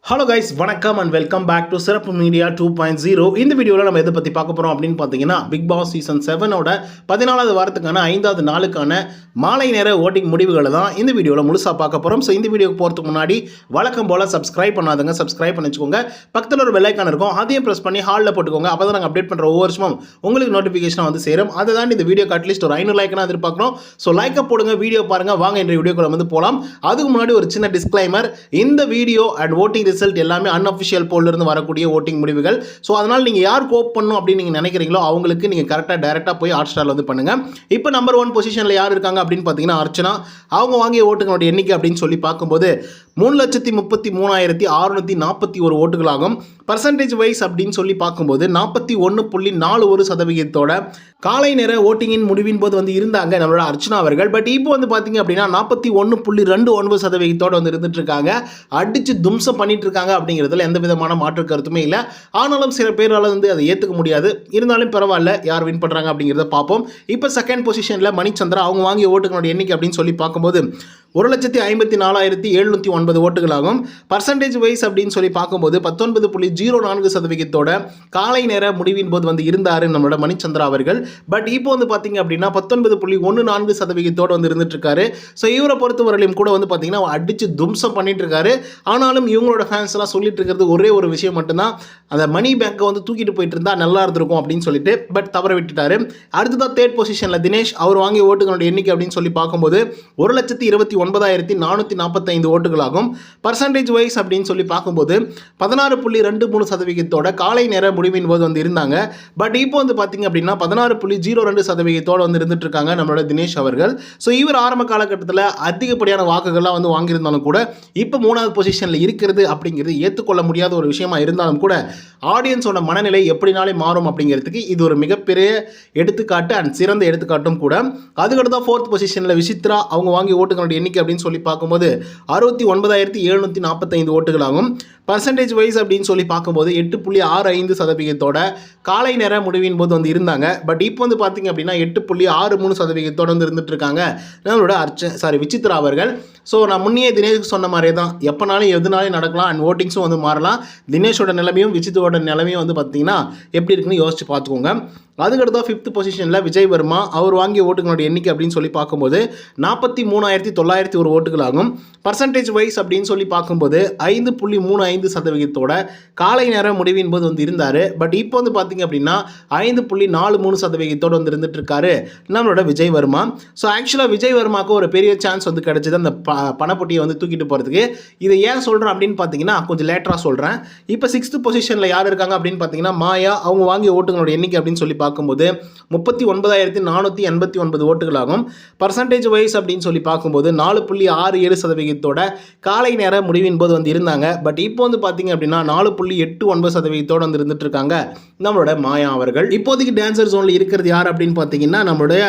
Hello guys, வணக்கம் and welcome back to சிறப்பு media 2.0. இந்த வீடியோவில் நம்ம எதை பற்றி பார்க்க போகிறோம் அப்படின்னு பார்த்தீங்கன்னா, பிக் பாஸ் சீசன் 7ஓட 14வது வாரத்துக்கான 5வது நாளுக்கான மாலை நேர ஓட்டிங் முடிவுகளை தான் இந்த வீடியோவில் முழுசாக பார்க்க போகிறோம். ஸோ இந்த வீடியோக்கு போகிறதுக்கு முன்னாடி வழக்கம் போல் சப்ஸ்கிரைப் பண்ணாதவங்க சப்ஸ்கிரைப் பண்ணி வச்சுக்கோங்க. பக்கத்தில் ஒரு பெல்லைக்கான் இருக்கும், அதையும் ப்ரெஸ் பண்ணி ஹாலில் போட்டுக்கோங்க. அப்போ தான் நாங்கள் அப்டேட் பண்ணுற ஒவ்வொரு வருஷமும் உங்களுக்கு நோட்டிஃபிகேஷன் வந்து சேரும். அதை தான் இந்த வீடியோக்கு அட்லீஸ்ட் ஒரு 500 லைக்னா எதிர்பார்க்குறோம். ஸோ லைக்கை போடுங்க, வீடியோ பாருங்கள். வாங்க இந்த வீடியோக்குள்ள வந்து போகலாம். அதுக்கு முன்னாடி ஒரு சின்ன டிஸ்க்ளைமர், இந்த வீடியோ அண்ட் ஓட்டிங் ரிசல்ட் எல்லாமே அன்அஃபிஷியல் போல்ல இருந்து வரக்கூடிய ஓட்டிங் முடிவுகள். ஸோ அதனால் நீங்கள் யார் கோப் பண்ணணும் அப்படின்னு நீங்கள் நினைக்கிறீங்களோ அவங்களுக்கு நீங்கள் கரெக்டாக போய் ஹாட் ஸ்டாரில் வந்து பண்ணுங்கள். இப்போ நம்பர் 1 பொசிஷனில் யார் இருக்காங்க அப்படின்னு பார்த்தீங்கன்னா அர்ச்சனா. அவங்க வாங்கிய ஓட்டுகளோட எண்ணிக்கை அப்படின்னு சொல்லி பார்க்கும்போது 3,33,641 ஓட்டுகளாகும். பர்சன்டேஜ் வைஸ் அப்படின்னு சொல்லி பார்க்கும்போது 41.41% காலை நேர ஓட்டிங்கின் முடிவின் போது வந்து இருந்தாங்க நம்மளோட அர்ச்சனா அவர்கள். பட் இப்போ வந்து பார்த்தீங்க அப்படின்னா 41.29% வந்து இருந்துட்டு இருக்காங்க. அடிச்சு தும்சம் பண்ணிட்டு இருக்காங்க அப்படிங்கிறதுல எந்த விதமான மாற்று கருத்துமே இல்லை. ஆனாலும் சில பேரால் வந்து அதை ஏற்றுக்க முடியாது. இருந்தாலும் பரவாயில்ல, யார் வின் பண்ணுறாங்க அப்படிங்கிறத பார்ப்போம். இப்போ செகண்ட் பொசிஷனில் மணிச்சந்திரா. அவங்க வாங்கிய ஓட்டுகளோட எண்ணிக்கை அப்படின்னு சொல்லி பார்க்கும்போது 1,54,709 ஓட்டுகளாகும். பர்சன்டேஜ் வைஸ் அப்படின்னு சொல்லி பார்க்கும்போது 19.04% காலை நேர முடிவின் போது வந்து இருந்தார் நம்மளோட மணிச்சந்திரா அவர்கள். பட் இப்போ வந்து பார்த்தீங்க அப்படின்னா 19.14% வந்து இருந்துட்டு இருக்காரு. ஸோ இவரை பொறுத்தவரையிலும் கூட வந்து பார்த்தீங்கன்னா அடிச்சு தும்சம் பண்ணிட்டு இருக்காரு. ஆனாலும் இவங்களோட ஃபேன்ஸ் எல்லாம் சொல்லிட்டு இருக்கிறது ஒரே ஒரு விஷயம் மட்டும்தான், அந்த மணி பேங்கை வந்து தூக்கிட்டு போயிட்டு இருந்தால் நல்லா இருந்திருக்கும் அப்படின்னு சொல்லிட்டு. பட் தவற விட்டுட்டாரு. அடுத்ததான் தேர்ட் பொசிஷனில் தினேஷ். அவர் வாங்கிய ஓட்டுகளோட எண்ணிக்கை அப்படின்னு சொல்லி பார்க்கும்போது 1,29,445 ஓட்டுகளாகும். பர்சன்டேஜ் வைஸ் அப்படின்னு சொல்லி பார்க்கும்போது 16.23% காலை நேர முடிவின் போது வந்து இருந்தாங்க. பட் இப்போ வந்து பார்த்தீங்க அப்படின்னா 16.02% வந்து இருந்துட்டு இருக்காங்க நம்மளோட தினேஷ் அவர்கள். ஸோ இவர் ஆரம்ப காலகட்டத்தில் அதிகப்படியான வாக்குகள்லாம் வந்து வாங்கியிருந்தாலும் கூட இப்போ 3வது பொசிஷனில் இருக்கிறது அப்படிங்கிறது ஏற்றுக்கொள்ள முடியாத ஒரு விஷயமா இருந்தாலும் கூட ஆடியன்ஸோட மனநிலை எப்படினாலே மாறும் அப்படிங்கிறதுக்கு இது ஒரு மிகப்பெரிய எடுத்துக்காட்டு அண்ட் சிறந்த எடுத்துக்காட்டும் கூட. அதுக்கடுத்து தான் 4th பொசிஷனில் விசித்ரா. அவங்க வாங்கிய ஓட்டுகளோட எண்ணிக்கை அப்படின்னு சொல்லி பார்க்கும்போது 69,745 ஓட்டுகளாகும். பர்சன்டேஜ் வைஸ் அப்படின்னு சொல்லி பார்க்கும்போது 8.65% காலை நேர முடிவின் போது வந்து இருந்தாங்க. பட் இப்போ வந்து பார்த்தீங்க அப்படின்னா 8.63% வந்து இருந்துட்டு இருக்காங்க நம்மளோட விசித்ரா அவர்கள். ஸோ நான் முன்னே தினேஷுக்கு சொன்ன மாதிரியே தான், எப்போனாலும் எதுனாலும் நடக்கலாம் அண்ட் ஓட்டிங்ஸும் வந்து மாறலாம். தினேஷோட நிலைமையும் விசித்ரோட நிலைமையும் வந்து பார்த்தீங்கன்னா எப்படி இருக்குன்னு யோசிச்சு பார்த்துக்கோங்க. அதுக்கடுத்தா 5th பொசிஷனில் விஜய் வர்மா. அவர் வாங்கிய ஓட்டுகளோட எண்ணிக்கை அப்படின்னு சொல்லி பார்க்கும்போது 43,901 ஓட்டுகளாகும். பர்சன்டேஜ் வைஸ் அப்படின்னு சொல்லி பார்க்கும்போது 5.35% காலை நேர முடிவின் போது வந்து இருந்தார். பட் இப்போ வந்து பார்த்தீங்க அப்படின்னா 5.43% வந்து இருந்துட்டு இருக்காரு நம்மளோட விஜய் வர்மா. ஸோ ஆக்சுவலாக விஜய் வர்மாவுக்கு ஒரு பெரிய சான்ஸ் வந்து கிடைச்சது அந்த பணப்பொட்டியை வந்து தூக்கிட்டு போகிறதுக்கு. இதை ஏன் சொல்கிறேன் அப்படின்னு பார்த்தீங்கன்னா கொஞ்சம் லேட்டராக சொல்கிறேன். இப்போ 6th பொசிஷனில் யார் இருக்காங்க அப்படின்னு பார்த்தீங்கன்னா மாயா. அவங்க வாங்கிய ஓட்டுகளோட எண்ணிக்கை அப்படின்னு சொல்லி பார்க்கும்போது 39,489 ஓட்டுகளாகும். பர்சன்டேஜ் வைஸ் அப்படின்னு சொல்லி பார்க்கும்போது 4.67% காலை நேர முடிவின் போது வந்து இருந்தாங்க. பட் இப்போ வந்து பார்த்தீங்க அப்படின்னா 4.89% வந்து இருந்துட்டு இருக்காங்க நம்மளோட மாயா அவர்கள். இப்போதைக்கு டான்சர் ஜோனில் இருக்கிறது யார் அப்படின்னு பார்த்தீங்கன்னா நம்மளுடைய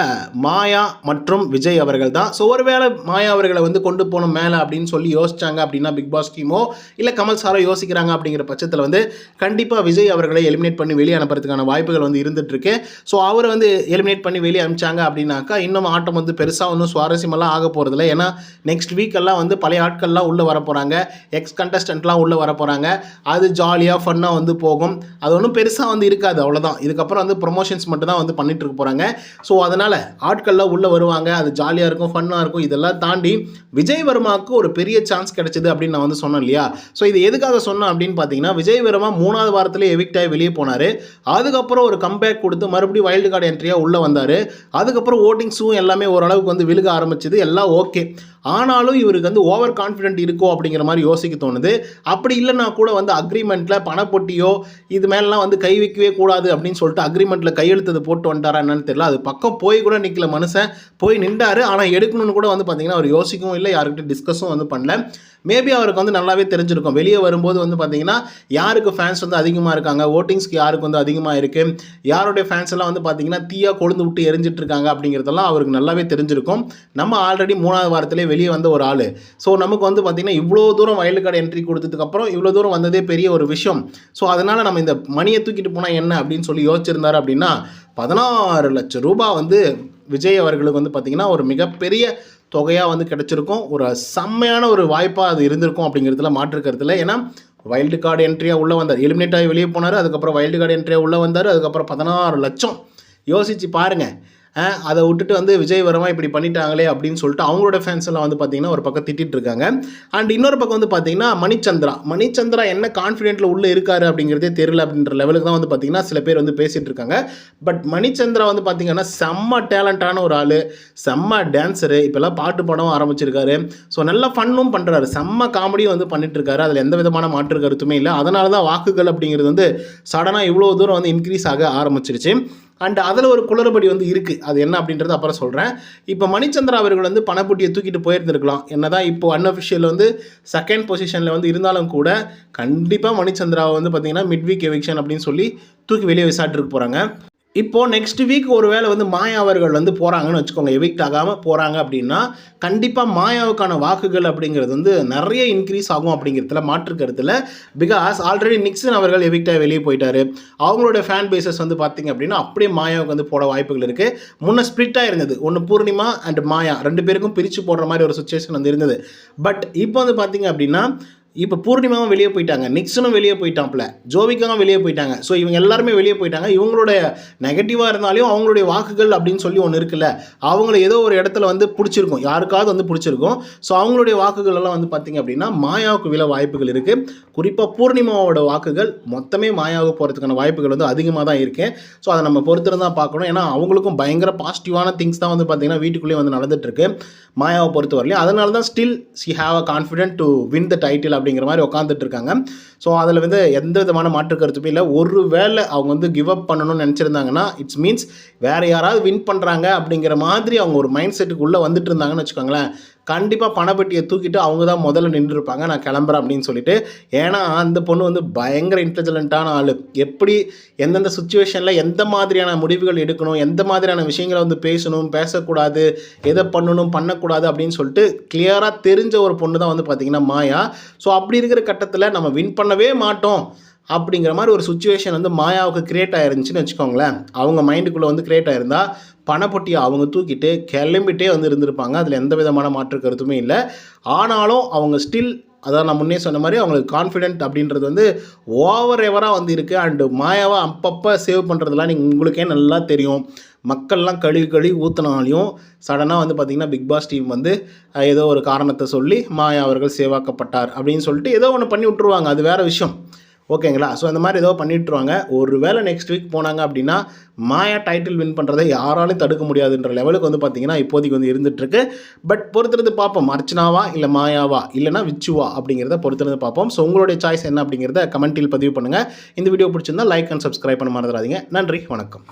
மாயா மற்றும் விஜய் அவர்கள் தான். ஸோ ஒருவேளை மாயா அவர்களை வந்து கொண்டு போகணும் மேலே அப்படின்னு சொல்லி யோசிச்சாங்க அப்படின்னா பிக் பாஸ் டீமோ இல்லை கமல் சாரோ யோசிக்கிறாங்க அப்படிங்கிற பட்சத்தில் வந்து கண்டிப்பாக விஜய் அவர்களை எலிமினேட் பண்ணி வெளியே அனுப்புறதுக்கான வாய்ப்புகள் வந்து இருந்துட்டு இருக்கு. ஸோ அவரை வந்து எலிமினேட் பண்ணி வெளியே அனுப்பிச்சாங்க அப்படின்னாக்கா இன்னும் ஆட்டம் வந்து பெருசாக ஒன்றும் சுவாரஸ்யமெல்லாம் ஆக போகிறதில்ல. ஏன்னா நெக்ஸ்ட் வீக்கெல்லாம் வந்து பழைய ஆட்கள்லாம் உள்ளே வர போகிறாங்க, எக்ஸ் கண்டஸ்டன்ட்லாம் உள்ளே வர போகிறாங்க. அது ஜாலியாக ஃபன்னாக வந்து போகும். அது ஒன்றும் பெருசாக வந்து இருக்காது, அவ்வளோதான். இதுக்கப்புறம் வந்து ப்ரொமோஷன்ஸ் மட்டும் தான் வந்து பண்ணிட்டு இருக்க போகிறாங்க. ஸோ அதனால் ஆட்கள்லாம் உள்ளே வருவாங்க, அது ஜாலியாக இருக்கும், ஃபன்னாக இருக்கும். இதெல்லாம் தாண்டி விஜய் வர்மாவுக்கு ஒரு பெரிய சான்ஸ் கிடைச்சது அப்படின்னு நான் வந்து சொன்னேன் இல்லையா. ஸோ இது எதுக்காக சொன்னேன் அப்படின்னு பார்த்தீங்கன்னா, விஜய் வர்மா 3வது வாரத்திலே எவிக்ட் ஆகி வெளியே போனார். அதுக்கப்புறம் ஒரு கம்பேக் கொடுத்து மறுபடியும் வைல்டு கார்டு என்ட்ரியாக உள்ளே வந்தார். அதுக்கப்புறம் ஓட்டிங்ஸும் எல்லாமே ஓரளவுக்கு வந்து விழுக ஆரம்பிச்சது, எல்லாம் ஓகே. ஆனாலும் இவருக்கு வந்து ஓவர் கான்ஃபிடென்ட் இருக்கோ அப்படிங்கிற மாதிரி யோசிக்க தோணுது. அப்படி இல்லைன்னா கூட வந்து அக்ரிமெண்ட்டில் பணப்பொட்டியோ இது மேலாம் வந்து கை வைக்கவே கூடாது அப்படின்னு சொல்லிட்டு அக்ரிமெண்ட்டில் கையெழுத்தது போட்டு வந்துட்டாரா என்னன்னு தெரியல. அது பக்கம் போய் கூட நிற்கல, மனுஷன் போய் நின்றாரு. ஆனால் எடுக்கணும்னு கூட வந்து பார்த்தீங்கன்னா அவர் யோசிக்கவும் இல்லை, யாருக்கிட்ட டிஸ்கஸும் வந்து பண்ணல. மேபி அவருக்கு வந்து நல்லாவே தெரிஞ்சிருக்கும் வெளியே வரும்போது வந்து பார்த்தீங்கன்னா யாருக்கு ஃபேன்ஸ் வந்து அதிகமாக இருக்காங்க, ஓட்டிங்ஸ்க்கு யாருக்கு வந்து அதிகமாக இருக்குது, யாருடைய ஃபேன்ஸ் எல்லாம் வந்து பார்த்தீங்கன்னா தீயாக கொழுந்து விட்டு எரிஞ்சிட்டு இருக்காங்க அப்படிங்கிறதெல்லாம் அவருக்கு நல்லாவே தெரிஞ்சிருக்கும். நம்ம ஆல்ரெடி 3வது வாரத்திலே வெளியே வந்த ஒரு ஆள். ஸோ நமக்கு வந்து பார்த்தீங்கன்னா இவ்வளோ தூரம் வைல்டு கார்டு என்ட்ரி கொடுத்ததுக்கப்புறம் இவ்வளோ தூரம் வந்ததே பெரிய ஒரு விஷயம். ஸோ அதனால் நம்ம இந்த மணியை தூக்கிட்டு போனால் என்ன அப்படின்னு சொல்லி யோசிச்சிருந்தார் அப்படின்னா 16 லட்சம் ரூபாய் வந்து விஜய் அவர்களுக்கு வந்து பார்த்திங்கன்னா ஒரு மிகப்பெரிய தொகையாக வந்து கிடச்சிருக்கும். ஒரு செம்மையான ஒரு வாய்ப்பாக அது இருந்திருக்கும் அப்படிங்கிறதுல மாற்று கருத்தில். ஏன்னா வைல்டு கார்டு என்ட்ரியாக உள்ளே வந்தார், எலிமினேட் ஆகி வெளியே போனார், அதுக்கப்புறம் வைல்டு கார்டு என்ட்ரியாக உள்ளே வந்தார், அதுக்கப்புறம் 16 லட்சம். யோசிச்சு பாருங்கள். அதை விட்டுட்டு வந்து விஜய் வர்மா இப்படி பண்ணிட்டாங்களே அப்படின்னு சொல்லிட்டு அவங்களோட ஃபேன்ஸ் எல்லாம் வந்து பார்த்தீங்கன்னா ஒரு பக்கம் திட்டிகிட்டு இருக்காங்க. அண்ட் இன்னொரு பக்கம் வந்து பார்த்தீங்கன்னா மணிச்சந்திரா என்ன கான்ஃபிடென்ட்டில் உள்ளே இருக்காரு அப்படிங்கிறதே தெரியல அப்படின்ற லெவலுக்கு தான் வந்து பார்த்தீங்கன்னா சில பேர் வந்து பேசிகிட்டு இருக்காங்க. பட் மணிச்சந்திரா வந்து பார்த்தீங்கன்னா செம்ம டேலண்டான ஒரு ஆள், செம்ம டான்ஸரு, இப்போல்லாம் பாட்டு பாடம் ஆரம்பிச்சிருக்காரு. ஸோ நல்ல ஃபன்னும் பண்ணுறாரு, செம்ம காமெடியும் வந்து பண்ணிட்டு இருக்காரு. அதில் எந்த விதமான மாற்று கருத்துமே இல்லை. அதனால தான் வாக்குகள் அப்படிங்கிறது வந்து சடனாக இவ்வளோ தூரம் வந்து இன்க்ரீஸ் ஆக ஆரம்பிச்சிருச்சு. அண்ட் அதில் ஒரு குளறுபடி வந்து இருக்குது, அது என்ன அப்படின்றது அப்புறம் சொல்கிறேன். இப்போ மணிச்சந்திரா அவர்கள் வந்து பணப்பட்டியை தூக்கிட்டு போயிருந்துருக்கலாம். என்னதான் இப்போ அன்அஃபிஷியல் வந்து செகண்ட் பொசிஷனில் வந்து இருந்தாலும் கூட கண்டிப்பாக மணிச்சந்திராவை வந்து பார்த்திங்கன்னா மிட் வீக் எவிக்ஷன் அப்படின்னு சொல்லி தூக்கி வெளியே விசாட்டுருக்கு போகிறாங்க. இப்போது நெக்ஸ்ட் வீக் ஒரு வேளை வந்து மாயா அவர்கள் வந்து போகிறாங்கன்னு வச்சுக்கோங்க, எவிக்ட் ஆகாமல் போகிறாங்க அப்படின்னா கண்டிப்பாக மாயாவுக்கான வாக்குகள் அப்படிங்கிறது வந்து நிறைய இன்க்ரீஸ் ஆகும் அப்படிங்கிறதுல மாற்று கருத்தில். பிகாஸ் ஆல்ரெடி நிக்சன் அவர்கள் எவிக்டாக வெளியே போயிட்டார். அவங்களோட ஃபேன் பேசஸ் வந்து பார்த்திங்க அப்படின்னா அப்படியே மாயாவுக்கு வந்து போட வாய்ப்புகள் இருக்குது. முன்னே ஸ்ப்ளிட்டாக இருந்தது, ஒன்று பூர்ணிமா அண்ட் மாயா 2 பேருக்கும் பிரித்து போடுற மாதிரி ஒரு சுச்சுவேஷன் வந்து இருந்தது. பட் இப்போ வந்து பார்த்திங்க அப்படின்னா இப்போ பூர்ணிமாவும் வெளியே போயிட்டாங்க, நிக்சனும் வெளியே போயிட்டான்ல, ஜோவிகாவும் வெளியே போயிட்டாங்க. ஸோ இவங்க எல்லாருமே வெளியே போயிட்டாங்க. இவங்களுடைய நெகட்டிவாக இருந்தாலும் அவங்களுடைய வாக்குகள் அப்படின்னு சொல்லி ஒன்று இருக்குல்ல, அவங்கள ஏதோ ஒரு இடத்துல வந்து பிடிச்சிருக்கும், யாருக்காவது வந்து பிடிச்சிருக்கும். ஸோ அவங்களுடைய வாக்குகள் எல்லாம் வந்து பார்த்திங்க அப்படின்னா மாயாவுக்கு விழ வாய்ப்புகள் இருக்குது. குறிப்பாக பூர்ணிமாவோட வாக்குகள் மொத்தமே மாயாவுக்கு போகிறதுக்கான வாய்ப்புகள் வந்து அதிகமாக தான் இருக்குது. ஸோ அதை நம்ம பொறுத்திருந்து தான் பார்க்கணும். ஏன்னா அவங்களுக்கும் பயங்கர பாசிட்டிவான திங்ஸ் தான் வந்து பார்த்திங்கன்னா வீட்டுக்குள்ளேயே வந்து நடந்துகிட்ருக்கு மாயாவை பொறுத்த வரலையும். அதனால தான் still she have a confident to win the title அப்படிங்கிற மாதிரி உட்காந்துட்டு இருக்காங்க. ஸோ அதில் வந்து எந்த விதமான மாற்று கருத்துமே இல்லை. ஒரு வேளை அவங்க வந்து கிவ் அப் பண்ணணும்னு நினச்சிருந்தாங்கன்னா இட்ஸ் மீன்ஸ் வேறு யாராவது வின் பண்ணுறாங்க அப்படிங்கிற மாதிரி அவங்க ஒரு மைண்ட் செட்டுக்குள்ளே வந்துட்டு இருந்தாங்கன்னு வச்சுக்கோங்களேன், கண்டிப்பாக பணப்பட்டியை தூக்கிட்டு அவங்க தான் முதல்ல நின்றுருப்பாங்க, நான் கிளம்புறேன் அப்படின்னு சொல்லிட்டு. ஏன்னா அந்த பொண்ணு வந்து பயங்கர இன்டெலிஜென்ட்டான ஆள், எப்படி எந்தெந்த சுச்சுவேஷனில் எந்த மாதிரியான முடிவுகள் எடுக்கணும், எந்த மாதிரியான விஷயங்களை வந்து பேசணும், பேசக்கூடாது, எதை பண்ணணும் பண்ணக்கூடாது அப்படின்னு சொல்லிட்டு கிளியராக தெரிஞ்ச ஒரு பொண்ணு தான் வந்து பார்த்திங்கன்னா மாயா. ஸோ அப்படி இருக்கிற கட்டத்தில் நம்ம வின் பண்ணவே மாட்டோம் அப்படிங்கிற மாதிரி ஒரு சுச்சுவேஷன் வந்து மாயாவுக்கு க்ரியேட் ஆயிருந்துச்சுன்னு வச்சுக்கோங்களேன். அவங்க மைண்டுக்குள்ளே வந்து க்ரியேட் ஆயிருந்தால் பணப்பட்டியை அவங்க தூக்கிட்டு கிளம்பிட்டே வந்து இருந்திருப்பாங்க. அதில் எந்த விதமான மாற்று கருத்துமே இல்லை. ஆனாலும் அவங்க ஸ்டில், அதான் நான் முன்னே சொன்ன மாதிரி அவங்களுக்கு கான்ஃபிடென்ட் அப்படின்றது வந்து ஓவர் எவராக வந்து இருக்குது. அண்டு மாயாவை அப்பப்போ சேவ் பண்ணுறதுலாம் உங்களுக்கே நல்லா தெரியும். மக்கள்லாம் கழுவி ஊற்றினாலையும் சடனாக வந்து பார்த்திங்கன்னா பிக் பாஸ் டீம் வந்து ஏதோ ஒரு காரணத்தை சொல்லி மாயா அவர்கள் சேவாக்கப்பட்டார் அப்படின்னு சொல்லிட்டு ஏதோ ஒன்று பண்ணி விட்ருவாங்க, அது வேறு விஷயம். ஓகேங்களா? ஸோ அந்த மாதிரி ஏதோ பண்ணிட்டுருவாங்க. ஒரு வேளை நெக்ஸ்ட் வீக் போனாங்க அப்படின்னா மாயா டைட்டில் வின் பண்ணுறதை யாராலையும் தடுக்க முடியாதுன்ற லெவலுக்கு வந்து பார்த்திங்கன்னா இப்போதைக்கு வந்து இருந்துகிட்ருக்கு. பட் பொறுத்திருந்து பார்ப்போம், அர்ச்சனாவா இல்லை மாயாவா இல்லைனா விச்சுவா அப்படிங்கிறத பொறுத்திருந்து பார்ப்போம். ஸோ உங்களுடைய சாய்ஸ் என்ன அப்படிங்கிறத கமெண்ட்டில் பதிவு பண்ணுங்கள். இந்த வீடியோ பிடிச்சிருந்தால் லைக் அண்ட் சப்ஸ்கிரைப் பண்ண மறந்துடாதீங்க. நன்றி, வணக்கம்.